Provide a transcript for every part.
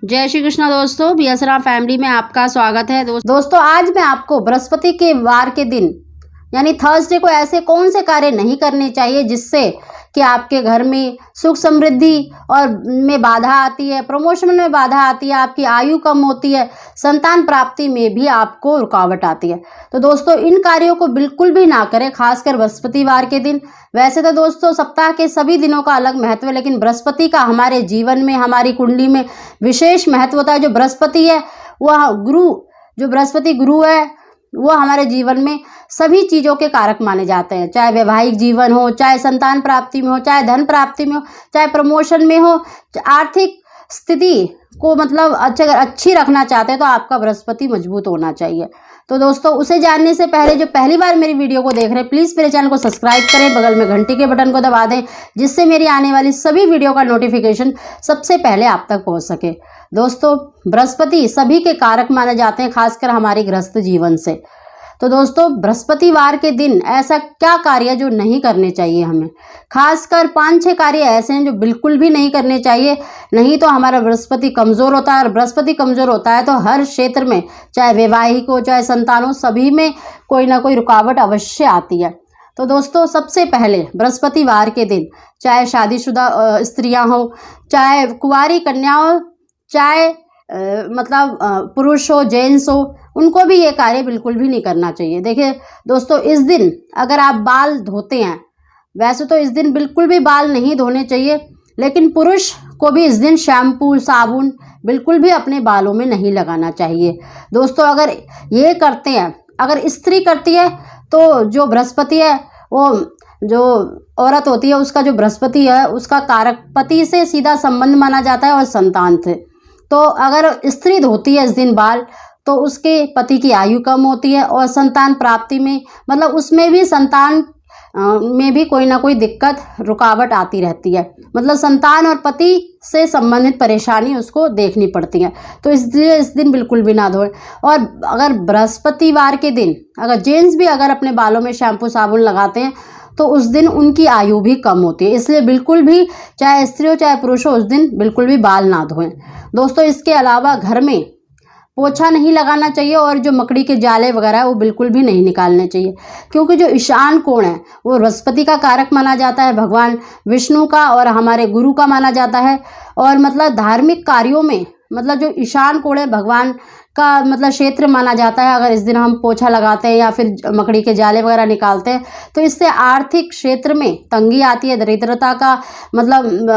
जय श्री कृष्णा दोस्तों, बीएसरा फैमिली में आपका स्वागत है। दोस्तों आज मैं आपको बृहस्पति के वार के दिन यानी थर्सडे को ऐसे कौन से कार्य नहीं करने चाहिए जिससे कि आपके घर में सुख समृद्धि और में बाधा आती है, प्रमोशन में बाधा आती है, आपकी आयु कम होती है, संतान प्राप्ति में भी आपको रुकावट आती है। तो दोस्तों इन कार्यों को बिल्कुल भी ना करें, खासकर बृहस्पतिवार के दिन। वैसे तो दोस्तों सप्ताह के सभी दिनों का अलग महत्व है, लेकिन बृहस्पति का हमारे जीवन में, हमारी कुंडली में विशेष महत्व होता है। जो बृहस्पति है वह जो बृहस्पति गुरु है वो हमारे जीवन में सभी चीज़ों के कारक माने जाते हैं, चाहे वैवाहिक जीवन हो, चाहे संतान प्राप्ति में हो, चाहे धन प्राप्ति में हो, चाहे प्रमोशन में हो, आर्थिक स्थिति को मतलब अगर अच्छी रखना चाहते हैं तो आपका बृहस्पति मजबूत होना चाहिए। तो दोस्तों उसे जानने से पहले जो पहली बार मेरी वीडियो को देख रहे हैं प्लीज़ मेरे चैनल को सब्सक्राइब करें, बगल में घंटी के बटन को दबा दें जिससे मेरी आने वाली सभी वीडियो का नोटिफिकेशन सबसे पहले आप तक पहुंच सके। दोस्तों बृहस्पति सभी के कारक माने जाते हैं, खासकर हमारे गृहस्थ जीवन से। तो दोस्तों बृहस्पतिवार के दिन ऐसा क्या कार्य जो नहीं करने चाहिए हमें, खासकर 5-6 कार्य ऐसे हैं जो बिल्कुल भी नहीं करने चाहिए, नहीं तो हमारा बृहस्पति कमज़ोर होता है। और बृहस्पति कमज़ोर होता है तो हर क्षेत्र में, चाहे वैवाहिक हो चाहे संतान हो, सभी में कोई ना कोई रुकावट अवश्य आती है। तो दोस्तों सबसे पहले बृहस्पतिवार के दिन चाहे शादीशुदा स्त्रियां हो, चाहे कुंवारी कन्या हो, चाहे पुरुष हो, जेंट्स हो, उनको भी ये कार्य बिल्कुल भी नहीं करना चाहिए। देखिए दोस्तों इस दिन अगर आप बाल धोते हैं, वैसे तो इस दिन बिल्कुल भी बाल नहीं धोने चाहिए, लेकिन पुरुष को भी इस दिन शैम्पू साबुन बिल्कुल भी अपने बालों में नहीं लगाना चाहिए। दोस्तों अगर ये करते हैं, अगर स्त्री करती है तो जो बृहस्पति है वो जो औरत होती है उसका जो बृहस्पति है उसका कारक पति से सीधा संबंध माना जाता है और संतान से। तो अगर स्त्री धोती है इस दिन बाल तो उसके पति की आयु कम होती है और संतान प्राप्ति में उसमें भी संतान में भी कोई ना कोई दिक्कत रुकावट आती रहती है, संतान और पति से संबंधित परेशानी उसको देखनी पड़ती है। तो इसलिए इस दिन बिल्कुल भी ना धोएं। और अगर बृहस्पतिवार के दिन अगर जेंट्स भी अगर अपने बालों में शैम्पू साबुन लगाते हैं तो उस दिन उनकी आयु भी कम होती है, इसलिए बिल्कुल भी चाहे स्त्री हो चाहे पुरुष हो उस दिन बिल्कुल भी बाल ना धोएं। दोस्तों इसके अलावा घर में पोछा नहीं लगाना चाहिए और जो मकड़ी के जाले वगैरह है वो बिल्कुल भी नहीं निकालने चाहिए, क्योंकि जो ईशान कोण है वो बृहस्पति का कारक माना जाता है, भगवान विष्णु का और हमारे गुरु का माना जाता है। और धार्मिक कार्यों में जो ईशान कोण है भगवान का क्षेत्र माना जाता है। अगर इस दिन हम पोछा लगाते हैं या फिर मकड़ी के जाले वगैरह निकालते हैं तो इससे आर्थिक क्षेत्र में तंगी आती है, दरिद्रता का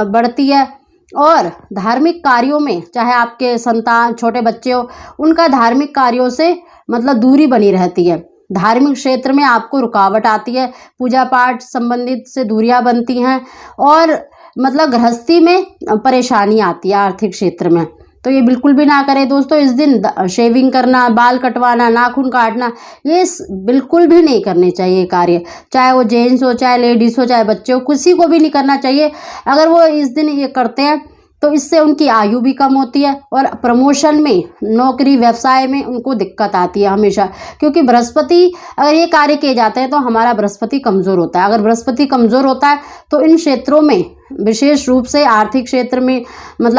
बढ़ती है। और धार्मिक कार्यों में चाहे आपके संतान छोटे बच्चे हो उनका धार्मिक कार्यों से दूरी बनी रहती है, धार्मिक क्षेत्र में आपको रुकावट आती है, पूजा पाठ संबंधित से दूरियां बनती हैं और गृहस्थी में परेशानी आती है आर्थिक क्षेत्र में। तो ये बिल्कुल भी ना करें दोस्तों। इस दिन शेविंग करना, बाल कटवाना, नाखून काटना ये बिल्कुल भी नहीं करने चाहिए कार्य, चाहे वो जेंट्स हो चाहे लेडीज़ हो चाहे बच्चे हो, किसी को भी नहीं करना चाहिए। अगर वो इस दिन ये करते हैं तो इससे उनकी आयु भी कम होती है और प्रमोशन में, नौकरी व्यवसाय में उनको दिक्कत आती है हमेशा, क्योंकि बृहस्पति अगर ये कार्य किए जाते हैं तो हमारा बृहस्पति कमज़ोर होता है। अगर बृहस्पति कमज़ोर होता है तो इन क्षेत्रों में विशेष रूप से आर्थिक क्षेत्र में,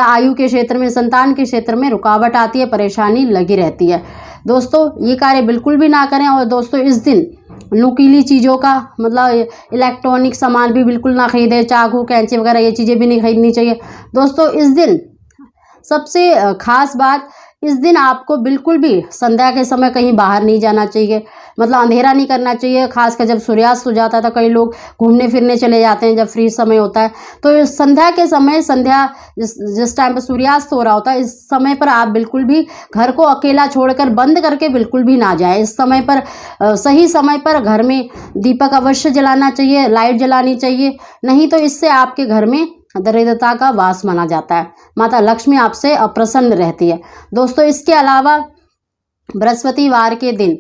आयु के क्षेत्र में, संतान के क्षेत्र में रुकावट आती है, परेशानी लगी रहती है। दोस्तों ये कार्य बिल्कुल भी ना करें। और दोस्तों इस दिन नुकीली चीज़ों का इलेक्ट्रॉनिक सामान भी बिल्कुल ना खरीदें, चाकू कैंची वगैरह ये चीज़ें भी नहीं खरीदनी चाहिए। दोस्तों इस दिन सबसे खास बात, इस दिन आपको बिल्कुल भी संध्या के समय कहीं बाहर नहीं जाना चाहिए, अंधेरा नहीं करना चाहिए। खासकर जब सूर्यास्त हो जाता है तो कई लोग घूमने फिरने चले जाते हैं जब फ्री समय होता है। तो संध्या के समय, जिस टाइम पर सूर्यास्त हो रहा होता है, इस समय पर आप बिल्कुल भी घर को अकेला छोड़कर बंद करके बिल्कुल भी ना जाए। इस समय पर सही समय पर घर में दीपक अवश्य जलाना चाहिए, लाइट जलानी चाहिए, नहीं तो इससे आपके घर में दरिद्रता का वास माना जाता है, माता लक्ष्मी आपसे अप्रसन्न रहती है। दोस्तों इसके अलावा बृहस्पतिवार के दिन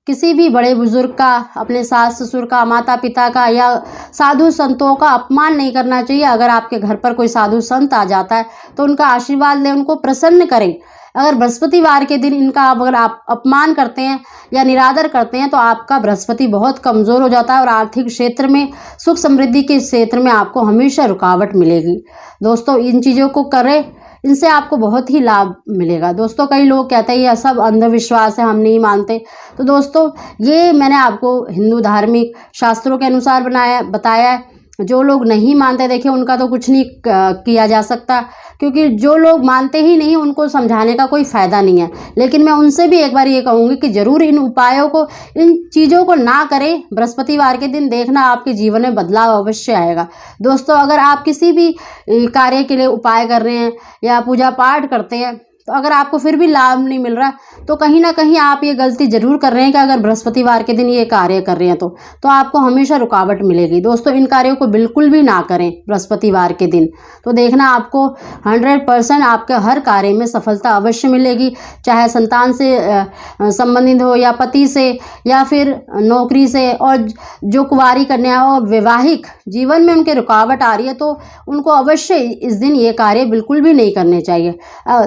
किसी भी बड़े बुजुर्ग का, अपने सास ससुर का, माता पिता का या साधु संतों का अपमान नहीं करना चाहिए। अगर आपके घर पर कोई साधु संत आ जाता है तो उनका आशीर्वाद लें, उनको प्रसन्न करें। अगर बृहस्पतिवार के दिन इनका अगर आप अपमान करते हैं या निरादर करते हैं तो आपका बृहस्पति बहुत कमज़ोर हो जाता है और आर्थिक क्षेत्र में, सुख समृद्धि के क्षेत्र में आपको हमेशा रुकावट मिलेगी। दोस्तों इन चीज़ों को करें, इनसे आपको बहुत ही लाभ मिलेगा। दोस्तों कई लोग कहते हैं ये सब अंधविश्वास है, हम नहीं मानते। तो दोस्तों ये मैंने आपको हिंदू धार्मिक शास्त्रों के अनुसार बताया है। जो लोग नहीं मानते देखिए उनका तो कुछ नहीं किया जा सकता, क्योंकि जो लोग मानते ही नहीं उनको समझाने का कोई फ़ायदा नहीं है। लेकिन मैं उनसे भी एक बार ये कहूँगी कि ज़रूर इन उपायों को, इन चीज़ों को ना करें। बृहस्पतिवार के दिन देखना आपके जीवन में बदलाव अवश्य आएगा। दोस्तों अगर आप किसी भी कार्य के लिए उपाय कर रहे हैं या पूजा पाठ करते हैं, तो अगर आपको फिर भी लाभ नहीं मिल रहा तो कहीं ना कहीं आप ये गलती ज़रूर कर रहे हैं कि अगर बृहस्पतिवार के दिन ये कार्य कर रहे हैं तो आपको हमेशा रुकावट मिलेगी। दोस्तों इन कार्यों को बिल्कुल भी ना करें बृहस्पतिवार के दिन, तो देखना आपको 100% आपके हर कार्य में सफलता अवश्य मिलेगी, चाहे संतान से संबंधित हो या पति से या फिर नौकरी से। और जो कुंवारी कन्या और वैवाहिक जीवन में उनके रुकावट आ रही है तो उनको अवश्य इस दिन ये कार्य बिल्कुल भी नहीं करने चाहिए।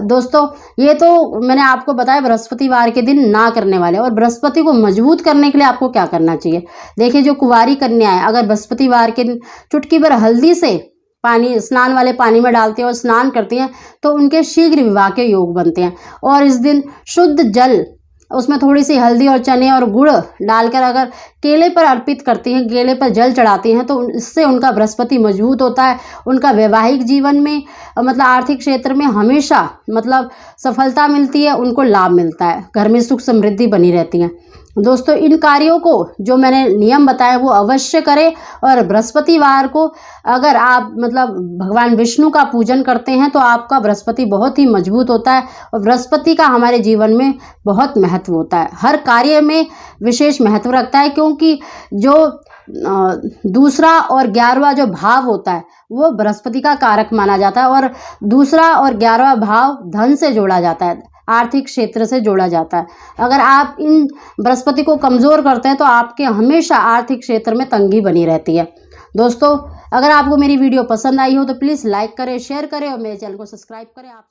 दोस्तों ये तो मैंने आपको बताया बृहस्पतिवार के दिन ना करने वाले। और बृहस्पति को मजबूत करने के लिए आपको क्या करना चाहिए, देखिए जो कुंवारी कन्या है अगर बृहस्पतिवार के दिन चुटकी भर हल्दी से पानी, स्नान वाले पानी में डालते हैं और स्नान करती हैं तो उनके शीघ्र विवाह के योग बनते हैं। और इस दिन शुद्ध जल, उसमें थोड़ी सी हल्दी और चने और गुड़ डालकर अगर केले पर अर्पित करती हैं, केले पर जल चढ़ाती हैं, तो इससे उनका बृहस्पति मजबूत होता है। उनका वैवाहिक जीवन में मतलब आर्थिक क्षेत्र में हमेशा मतलब सफलता मिलती है, उनको लाभ मिलता है, घर में सुख समृद्धि बनी रहती है। दोस्तों इन कार्यों को जो मैंने नियम बताए वो अवश्य करें। और बृहस्पतिवार को अगर आप मतलब भगवान विष्णु का पूजन करते हैं तो आपका बृहस्पति बहुत ही मजबूत होता है। और बृहस्पति का हमारे जीवन में बहुत महत्व होता है, हर कार्य में विशेष महत्व रखता है, क्योंकि जो दूसरा और 11वां जो भाव होता है वो बृहस्पति का कारक माना जाता है। और दूसरा और 11वां भाव धन से जोड़ा जाता है, आर्थिक क्षेत्र से जोड़ा जाता है। अगर आप इन बृहस्पति को कमज़ोर करते हैं तो आपके हमेशा आर्थिक क्षेत्र में तंगी बनी रहती है। दोस्तों अगर आपको मेरी वीडियो पसंद आई हो तो प्लीज़ लाइक करें, शेयर करें और मेरे चैनल को सब्सक्राइब करें। आप